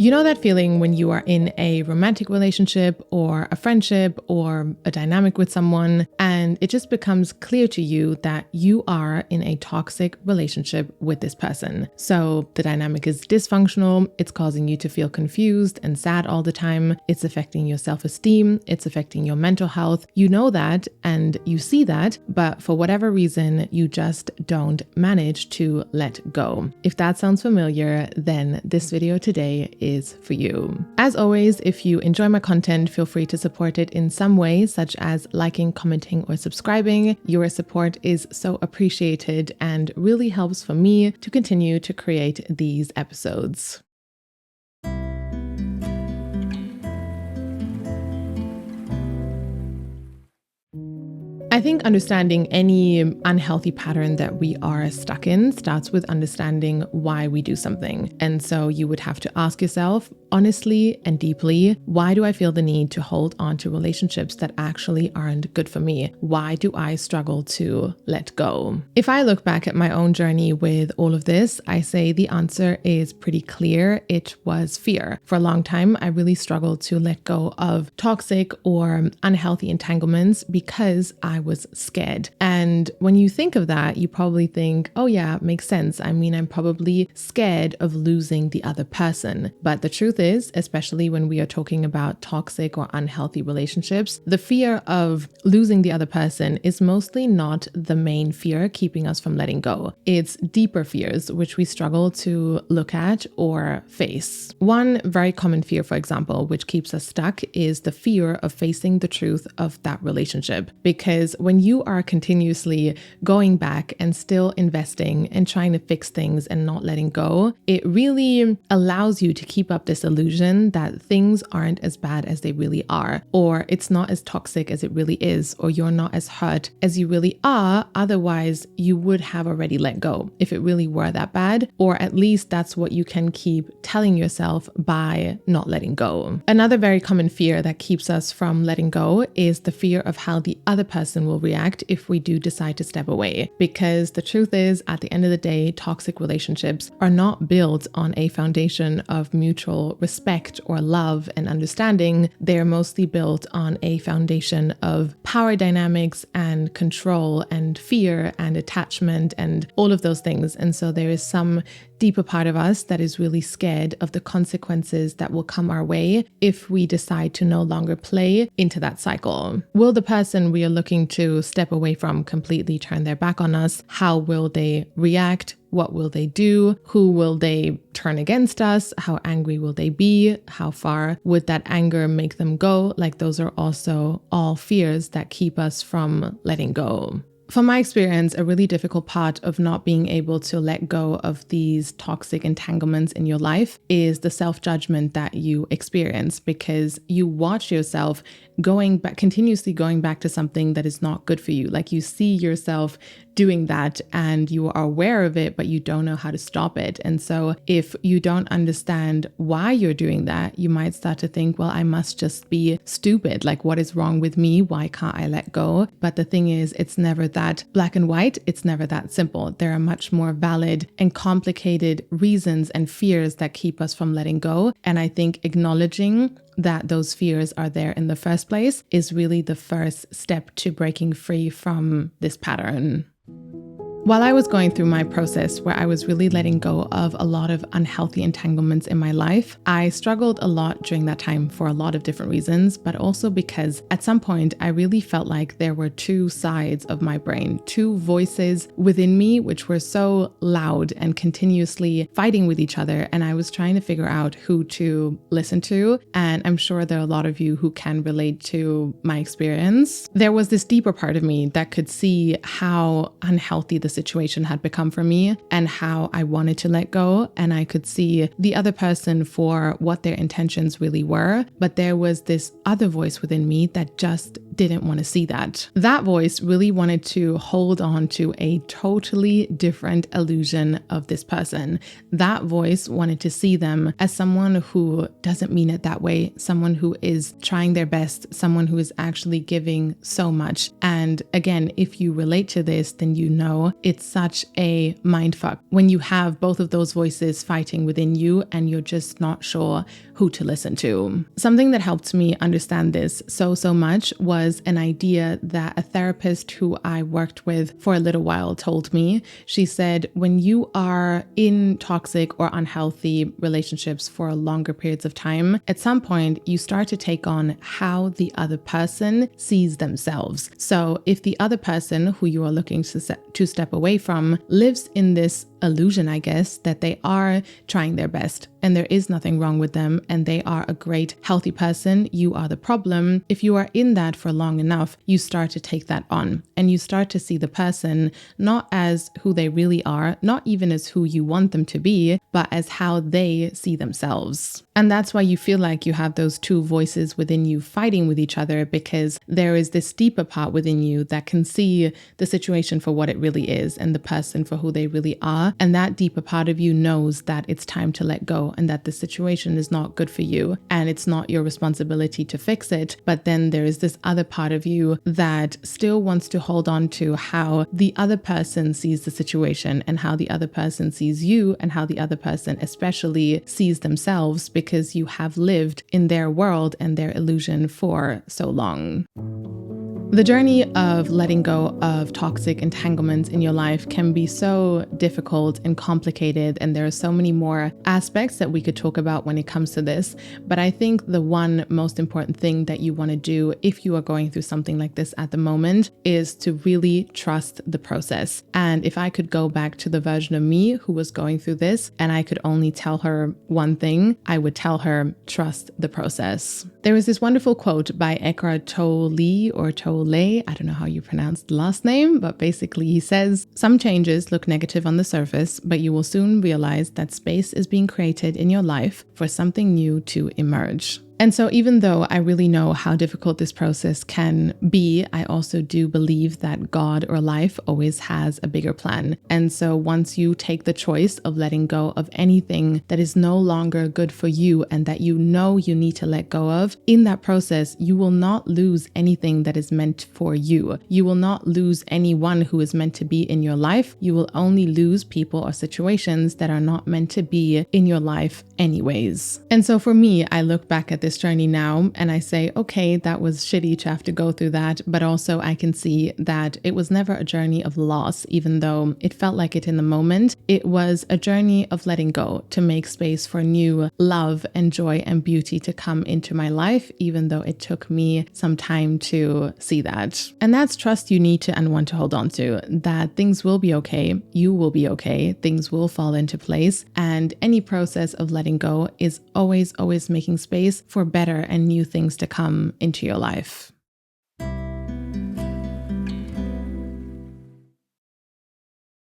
You know that feeling when you are in a romantic relationship or a friendship or a dynamic with someone, and it just becomes clear to you that you are in a toxic relationship with this person. So the dynamic is dysfunctional, it's causing you to feel confused and sad all the time, it's affecting your self-esteem, it's affecting your mental health. You know that and you see that, but for whatever reason, you just don't manage to let go. If that sounds familiar, then this video today is for you. As always, if you enjoy my content, feel free to support it in some way, such as liking, commenting, or subscribing. Your support is so appreciated and really helps for me to continue to create these episodes. I think understanding any unhealthy pattern that we are stuck in starts with understanding why we do something. And so you would have to ask yourself, honestly and deeply, why do I feel the need to hold on to relationships that actually aren't good for me? Why do I struggle to let go? If I look back at my own journey with all of this, I say the answer is pretty clear. It was fear. For a long time, I really struggled to let go of toxic or unhealthy entanglements because I was scared. And when you think of that, you probably think, oh yeah, makes sense. I mean, I'm probably scared of losing the other person. But the truth is, especially when we are talking about toxic or unhealthy relationships, the fear of losing the other person is mostly not the main fear keeping us from letting go. It's deeper fears, which we struggle to look at or face. One very common fear, for example, which keeps us stuck is the fear of facing the truth of that relationship. Because when you are continuously going back and still investing and trying to fix things and not letting go, it really allows you to keep up this illusion that things aren't as bad as they really are, or it's not as toxic as it really is, or you're not as hurt as you really are. Otherwise, you would have already let go if it really were that bad, or at least that's what you can keep telling yourself by not letting go. Another very common fear that keeps us from letting go is the fear of how the other person will react if we do decide to step away. Because the truth is, at the end of the day, toxic relationships are not built on a foundation of mutual respect or love and understanding. They're mostly built on a foundation of power dynamics and control and fear and attachment and all of those things. And so there is some deeper part of us that is really scared of the consequences that will come our way if we decide to no longer play into that cycle. Will the person we are looking to step away from completely turn their back on us? How will they react? What will they do? Who will they turn against us? How angry will they be? How far would that anger make them go? Like, those are also all fears that keep us from letting go. From my experience, a really difficult part of not being able to let go of these toxic entanglements in your life is the self-judgment that you experience, because you watch yourself continuously going back to something that is not good for you. Like, you see yourself doing that and you are aware of it, but you don't know how to stop it. And so if you don't understand why you're doing that, you might start to think, well, I must just be stupid. Like, what is wrong with me? Why can't I let go? But the thing is, it's never that black and white. It's never that simple. There are much more valid and complicated reasons and fears that keep us from letting go. And I think acknowledging that those fears are there in the first place is really the first step to breaking free from this pattern. While I was going through my process where I was really letting go of a lot of unhealthy entanglements in my life, I struggled a lot during that time for a lot of different reasons, but also because at some point I really felt like there were two sides of my brain, two voices within me, which were so loud and continuously fighting with each other. And I was trying to figure out who to listen to. And I'm sure there are a lot of you who can relate to my experience. There was this deeper part of me that could see how unhealthy the situation had become for me and how I wanted to let go. And I could see the other person for what their intentions really were. But there was this other voice within me that just didn't want to see that. That voice really wanted to hold on to a totally different illusion of this person. That voice wanted to see them as someone who doesn't mean it that way, someone who is trying their best, someone who is actually giving so much. And again, if you relate to this, then you know it's such a mindfuck when you have both of those voices fighting within you and you're just not sure who to listen to. Something that helped me understand this so much was an idea that a therapist who I worked with for a little while told me. She said, when you are in toxic or unhealthy relationships for longer periods of time, at some point you start to take on how the other person sees themselves. So if the other person who you are looking to step away from lives in this illusion, I guess, that they are trying their best and there is nothing wrong with them and they are a great, healthy person, you are the problem. If you are in that for long enough, you start to take that on and you start to see the person not as who they really are, not even as who you want them to be, but as how they see themselves. And that's why you feel like you have those two voices within you fighting with each other, because there is this deeper part within you that can see the situation for what it really is and the person for who they really are. And that deeper part of you knows that it's time to let go and that the situation is not good for you and it's not your responsibility to fix it. But then there is this other part of you that still wants to hold on to how the other person sees the situation and how the other person sees you and how the other person especially sees themselves, because you have lived in their world and their illusion for so long. The journey of letting go of toxic entanglements in your life can be so difficult and complicated, and there are so many more aspects that we could talk about when it comes to this. But I think the one most important thing that you want to do if you are going through something like this at the moment is to really trust the process. And if I could go back to the version of me who was going through this and I could only tell her one thing, I would tell her, trust the process. There is this wonderful quote by Eckhart Tolle or Tolle, I don't know how you pronounce the last name, but basically he says, some changes look negative on the surface, but you will soon realize that space is being created in your life for something new to emerge. And so even though I really know how difficult this process can be, I also do believe that God or life always has a bigger plan. And so once you take the choice of letting go of anything that is no longer good for you and that you know you need to let go of, in that process, you will not lose anything that is meant for you. You will not lose anyone who is meant to be in your life. You will only lose people or situations that are not meant to be in your life anyways. And so for me, I look back at this journey now and I say, okay, that was shitty to have to go through that, but also I can see that it was never a journey of loss, even though it felt like it in the moment. It was a journey of letting go to make space for new love and joy and beauty to come into my life, even though it took me some time to see that. And that's trust you need to and want to hold on to, that things will be okay, you will be okay, things will fall into place, and any process of letting go is always making space for better and new things to come into your life.